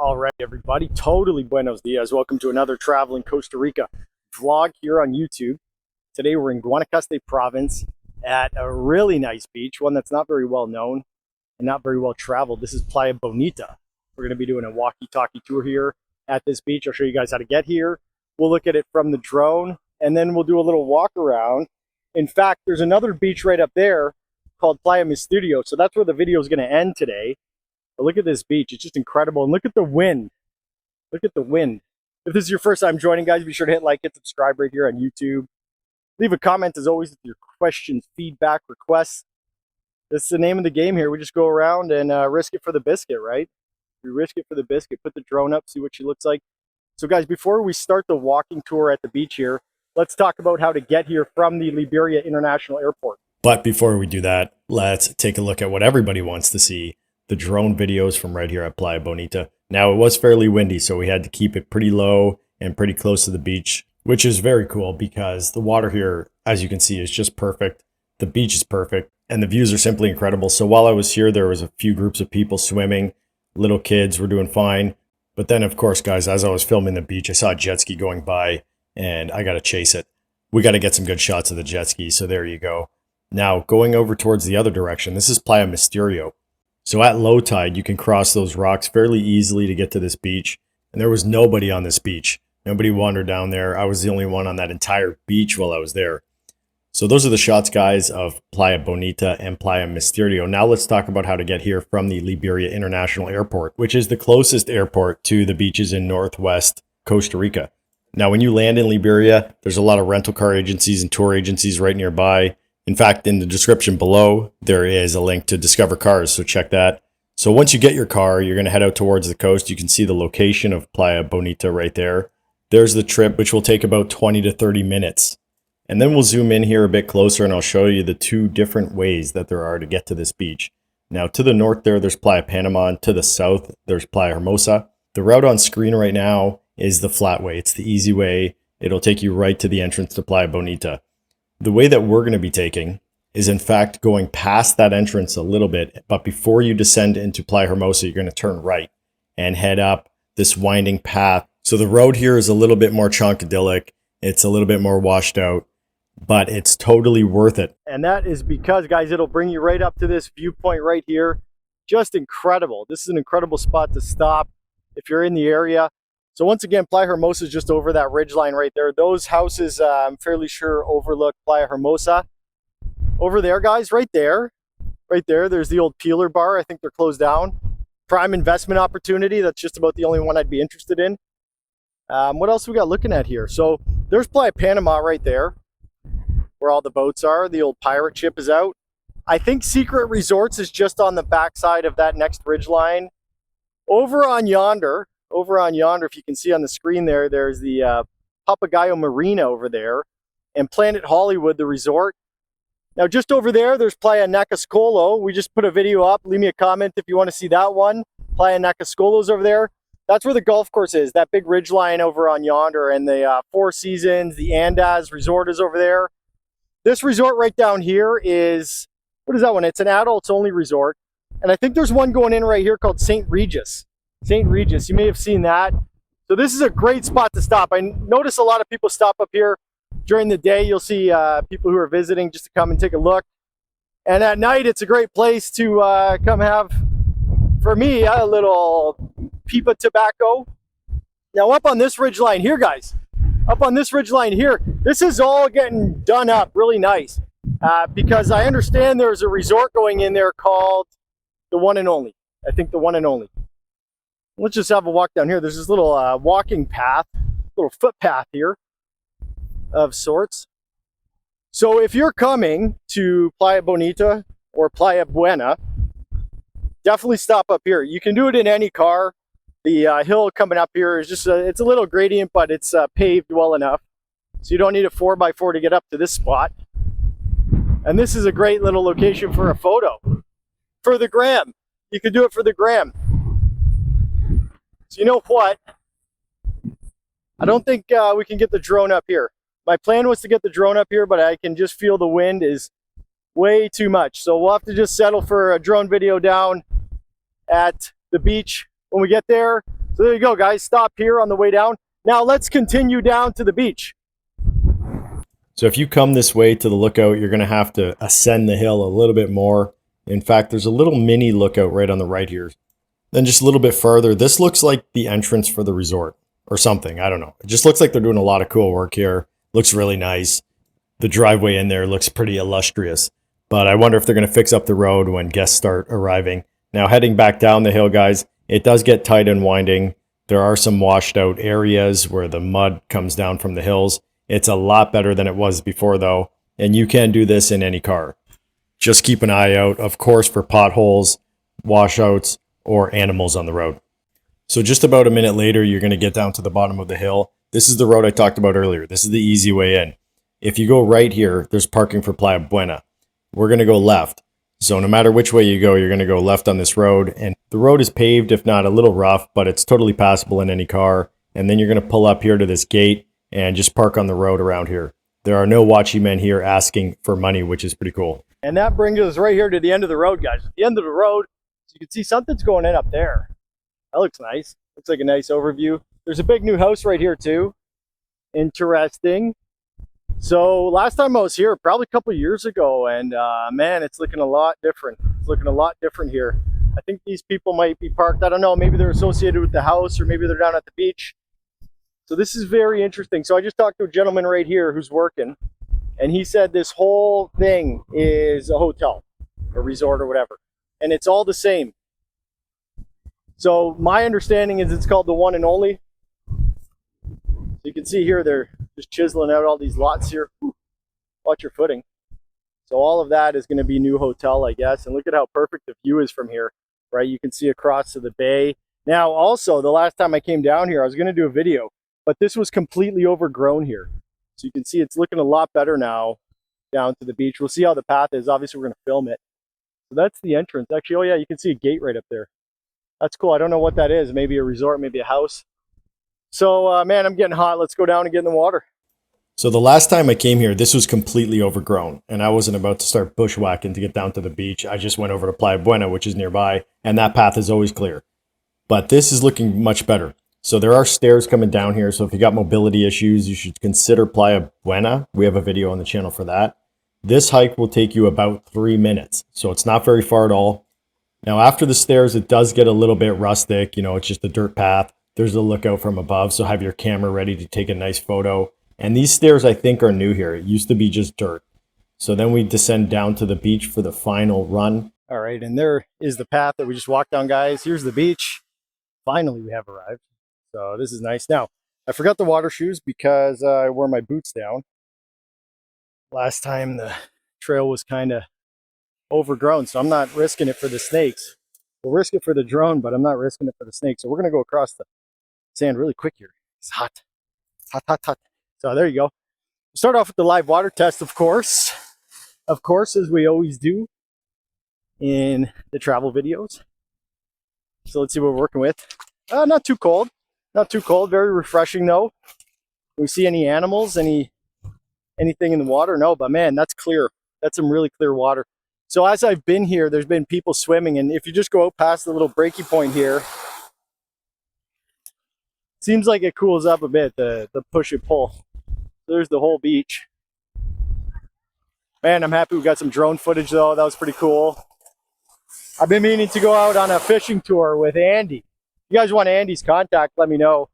All right, everybody, totally buenos dias. Welcome to another traveling Costa Rica vlog here on YouTube. Today we're in Guanacaste province at a really nice beach, one that's not very well known and not very well traveled. This is Playa Bonita. We're going to be doing a walkie-talkie tour here at this beach. I'll show you guys how to get here. We'll look at it from the drone and then we'll do a little walk around. In fact, there's another beach right up there called Playa Misterio, so that's where the video is going to end today. But look at this beach. It's just incredible. And look at the wind. Look at the wind. If this is your first time joining, guys, be sure to hit like, hit subscribe right here on YouTube. Leave a comment, as always, with your questions, feedback, requests. That's the name of the game here. We just go around and risk it for the biscuit, right? We risk it for the biscuit. Put the drone up, see what she looks like. So, guys, before we start the walking tour at the beach here, let's talk about how to get here from the Liberia International Airport. But before we do that, let's take a look at what everybody wants to see. The drone videos from right here at Playa Bonita. Now, it was fairly windy, so we had to keep it pretty low and pretty close to the beach, which is very cool because the water here, as you can see, is just perfect. The beach is perfect and the views are simply incredible. So while I was here, there was a few groups of people swimming. Little kids were doing fine. But then, of course, guys, as I was filming the beach, I saw a jet ski going by and I got to chase it. We got to get some good shots of the jet ski. So there you go. Now, going over towards the other direction, this is Playa Misterio. So at low tide, you can cross those rocks fairly easily to get to this beach. And there was nobody on this beach. Nobody wandered down there. I was the only one on that entire beach while I was there. So those are the shots, guys, of Playa Bonita and Playa Misterio. Now let's talk about how to get here from the Liberia International Airport, which is the closest airport to the beaches in northwest Costa Rica. Now, when you land in Liberia, there's a lot of rental car agencies and tour agencies right nearby. In fact, in the description below, there is a link to Discover Cars, so check that. So once you get your car, you're going to head out towards the coast. You can see the location of Playa Bonita right there. There's the trip, which will take about 20 to 30 minutes. And then we'll zoom in here a bit closer and I'll show you the two different ways that there are to get to this beach. Now, to the north there's Playa Panama, and to the south, there's Playa Hermosa. The route on screen right now is the flat way. It's the easy way. It'll take you right to the entrance to Playa Bonita. The way that we're going to be taking is, in fact, going past that entrance a little bit. But before you descend into Playa Hermosa, you're going to turn right and head up this winding path. So the road here is a little bit more chonkadilic. It's a little bit more washed out, but it's totally worth it. And that is because, guys, it'll bring you right up to this viewpoint right here. Just incredible. This is an incredible spot to stop if you're in the area. So once again, Playa Hermosa is just over that ridge line right there. Those houses, I'm fairly sure, overlook Playa Hermosa. Over there, guys, right there, there's the old Peeler Bar. I think they're closed down. Prime investment opportunity. That's just about the only one I'd be interested in. What else we got looking at here? So there's Playa Panama right there, where all the boats are. The old pirate ship is out. I think Secret Resorts is just on the backside of that next ridge line. Over on yonder, if you can see on the screen there, there's the Papagayo Marina over there, and Planet Hollywood, the resort. Now, just over there, there's Playa Nacascolo. We just put a video up. Leave me a comment if you want to see that one. Playa Nacascolo's over there. That's where the golf course is, that big ridge line over on yonder, and the Four Seasons, the Andaz Resort is over there. This resort right down here is, what is that one? It's an adults-only resort, and I think there's one going in right here called St. Regis. St. Regis, you may have seen that. So this is a great spot to stop. I notice a lot of people stop up here during the day. You'll see people who are visiting just to come and take a look. And at night, it's a great place to come have, for me, a little pipa tobacco. Now up on this ridge line here, guys, up on this ridge line here, this is all getting done up really nice because I understand there's a resort going in there called the One and Only. I think the One and Only. Let's just have a walk down here. There's this little walking path, little footpath here of sorts. So if you're coming to Playa Bonita or Playa Buena, definitely stop up here. You can do it in any car. The hill coming up here is just, it's a little gradient, but it's paved well enough. So you don't need a 4x4 to get up to this spot. And this is a great little location for a photo. For the gram. You could do it for the gram. So you know what? I don't think we can get the drone up here. My plan was to get the drone up here, but I can just feel the wind is way too much. So we'll have to just settle for a drone video down at the beach when we get there. So there you go, guys. Stop here on the way down. Now let's continue down to the beach. So if you come this way to the lookout, you're going to have to ascend the hill a little bit more. In fact, there's a little mini lookout right on the right here. Then just a little bit further, this looks like the entrance for the resort or something. I don't know. It just looks like they're doing a lot of cool work here. Looks really nice. The driveway in there looks pretty illustrious. But I wonder if they're going to fix up the road when guests start arriving. Now heading back down the hill, guys, it does get tight and winding. There are some washed out areas where the mud comes down from the hills. It's a lot better than it was before, though, and you can do this in any car. Just keep an eye out, of course, for potholes, washouts, or animals on the road. So just about a minute later, you're going to get down to the bottom of the hill. This is the road I talked about earlier. This is the easy way in. If you go right here, there's parking for Playa Buena. We're going to go left. So no matter which way you go, you're going to go left on this road. And the road is paved, if not a little rough, but it's totally passable in any car. And then you're going to pull up here to this gate and just park on the road around here. There are no watchmen here asking for money, which is pretty cool. And that brings us right here to the end of the road, guys. At the end of the road, so you can see something's going in up there. That looks nice. Looks like a nice overview. There's a big new house right here too. Interesting. So last time I was here, probably a couple years ago, and man, it's looking a lot different. It's looking a lot different here. I think these people might be parked, I don't know, maybe they're associated with the house, or maybe they're down at the beach. So this is very interesting. So I just talked to a gentleman right here who's working, and he said this whole thing is a hotel, a resort or whatever, and it's all the same. So my understanding is it's called the One and Only. So you can see here they're just chiseling out all these lots here. Watch your footing. So all of that is going to be new hotel, I guess. And look at how perfect the view is from here, right? You can see across to the bay. Now also, the last time I came down here, I was going to do a video, but this was completely overgrown here. So you can see it's looking a lot better now down to the beach. We'll see how the path is. Obviously, we're going to film it. So that's the entrance. Actually, oh yeah, you can see a gate right up there. That's cool. I don't know what that is. Maybe a resort, maybe a house. So, man, I'm getting hot. Let's go down and get in the water. So the last time I came here, this was completely overgrown, and I wasn't about to start bushwhacking to get down to the beach. I just went over to Playa Buena, which is nearby, and that path is always clear. But this is looking much better. So there are stairs coming down here, so if you got mobility issues, you should consider Playa Buena. We have a video on the channel for that. This hike will take you about 3 minutes, so it's not very far at all. Now, after the stairs, it does get a little bit rustic. You know, it's just a dirt path. There's a lookout from above, so have your camera ready to take a nice photo. And these stairs, I think, are new here. It used to be just dirt. So then we descend down to the beach for the final run. All right, and there is the path that we just walked down, guys. Here's the beach. Finally, we have arrived. So this is nice. Now, I forgot the water shoes because I wore my boots down. Last time the trail was kind of overgrown, so I'm not risking it for the snakes. We'll risk it for the drone, but I'm not risking it for the snakes. So we're going to go across the sand really quick here. It's hot. It's hot, hot, hot. So there you go. Start off with the live water test, of course. Of course, as we always do in the travel videos. So let's see what we're working with. Not too cold. Not too cold. Very refreshing, though. Do we see any animals? Anything in the water? No, but man, that's clear. That's some really clear water. So as I've been here, there's been people swimming, and if you just go out past the little breaky point here, seems like it cools up a bit, the push and pull. There's the whole beach. Man, I'm happy we got some drone footage though. That was pretty cool. I've been meaning to go out on a fishing tour with Andy. If you guys want Andy's contact, let me know.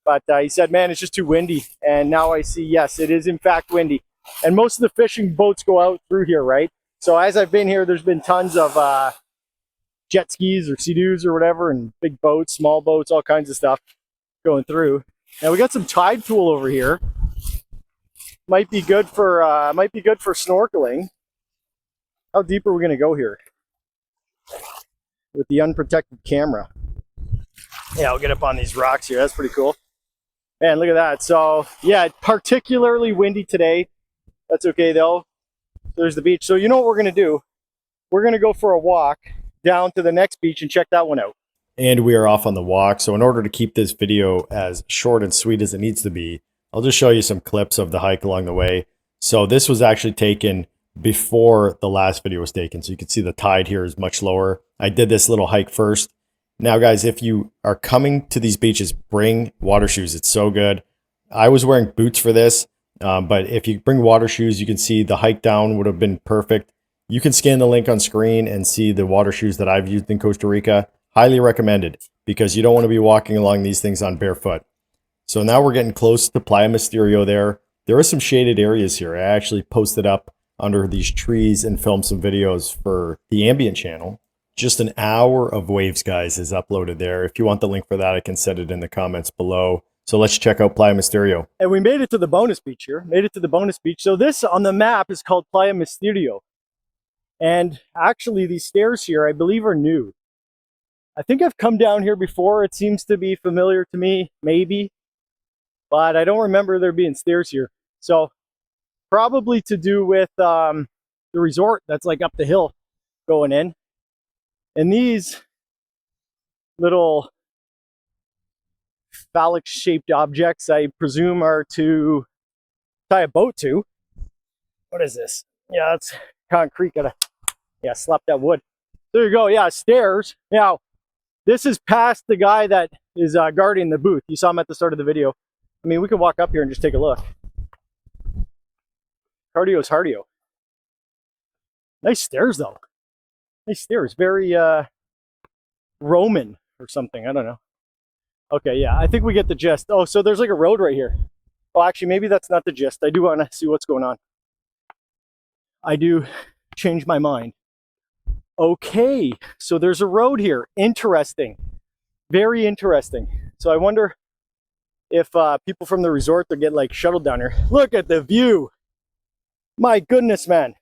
But he said, man, it's just too windy. And now I see, yes, it is in fact windy. And most of the fishing boats go out through here, right? So as I've been here, there's been tons of jet skis or Sea-Doos or whatever, and big boats, small boats, all kinds of stuff going through. Now we got some tide pool over here. Might be good for snorkeling. How deep are we gonna go here with the unprotected camera? Yeah, I'll get up on these rocks here. That's pretty cool. Man, look at that. So yeah, particularly windy today. That's okay though. There's the beach. So you know what we're going to do? We're going to go for a walk down to the next beach and check that one out. And we are off on the walk. So in order to keep this video as short and sweet as it needs to be, I'll just show you some clips of the hike along the way. So this was actually taken before the last video was taken. So you can see the tide here is much lower. I did this little hike first, Now, guys, if you are coming to these beaches, bring water shoes. It's so good. I was wearing boots for this, but if you bring water shoes, you can see the hike down would have been perfect. You can scan the link on screen and see the water shoes that I've used in Costa Rica. Highly recommended, because you don't want to be walking along these things on barefoot. So now we're getting close to Playa Misterio there. There are some shaded areas here. I actually posted up under these trees and filmed some videos for the ambient channel. Just an hour of waves, guys, is uploaded there. If you want the link for that, I can set it in the comments below. So let's check out Playa Misterio. And we made it to the bonus beach here. Made it to the bonus beach. So this on the map is called Playa Misterio. And actually these stairs here, I believe, are new. I think I've come down here before. It seems to be familiar to me, maybe. But I don't remember there being stairs here. So probably to do with the resort that's like up the hill going in. And these little phallic shaped objects, I presume, are to tie a boat to. What is this? Yeah, it's concrete. Gotta, yeah, slap that wood. There you go. Yeah, stairs. Now, this is past the guy that is guarding the booth. You saw him at the start of the video. I mean, we could walk up here and just take a look. Cardio's hardio. Nice stairs, though. Nice stairs. Very Roman or something. I don't know. Okay, yeah, I think we get the gist. Oh, so there's like a road right here. Oh, actually, maybe that's not the gist. I do want to see what's going on. I do change my mind. Okay, so there's a road here. Interesting. Very interesting. So I wonder if people from the resort, they'll get like shuttled down here. Look at the view. My goodness, man.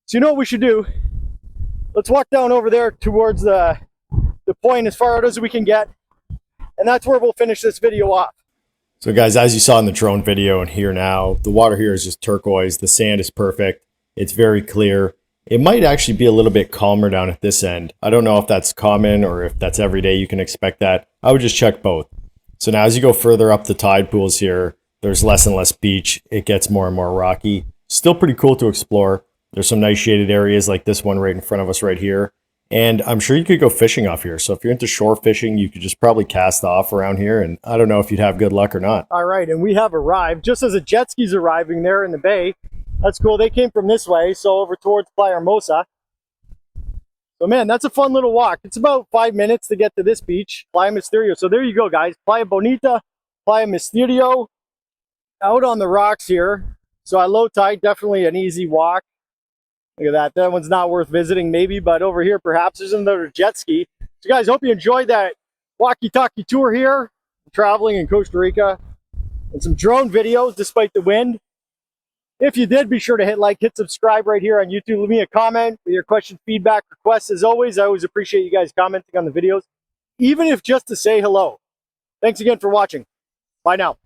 So you know what we should do? Let's walk down over there towards the point as far out as we can get. And that's where we'll finish this video off. So guys, as you saw in the drone video and here now, the water here is just turquoise. The sand is perfect. It's very clear. It might actually be a little bit calmer down at this end. I don't know if that's common or if that's every day you can expect that. I would just check both. So now as you go further up the tide pools here, there's less and less beach. It gets more and more rocky. Still pretty cool to explore. There's some nice shaded areas like this one right in front of us right here. And I'm sure you could go fishing off here. So if you're into shore fishing, you could just probably cast off around here. And I don't know if you'd have good luck or not. All right, and we have arrived just as a jet ski's arriving there in the bay. That's cool. They came from this way, so over towards Playa Hermosa. So man, that's a fun little walk. It's about 5 minutes to get to this beach, Playa Misterio. So there you go, guys. Playa Bonita, Playa Misterio, out on the rocks here. So at low tide, definitely an easy walk. Look at that. That one's not worth visiting maybe, but over here perhaps there's another jet ski. So guys, hope you enjoyed that walkie-talkie tour here, traveling in Costa Rica, and some drone videos despite the wind. If you did, be sure to hit like, hit subscribe right here on YouTube. Leave me a comment with your questions, feedback, requests. As always, I always appreciate you guys commenting on the videos, even if just to say hello. Thanks again for watching. Bye now.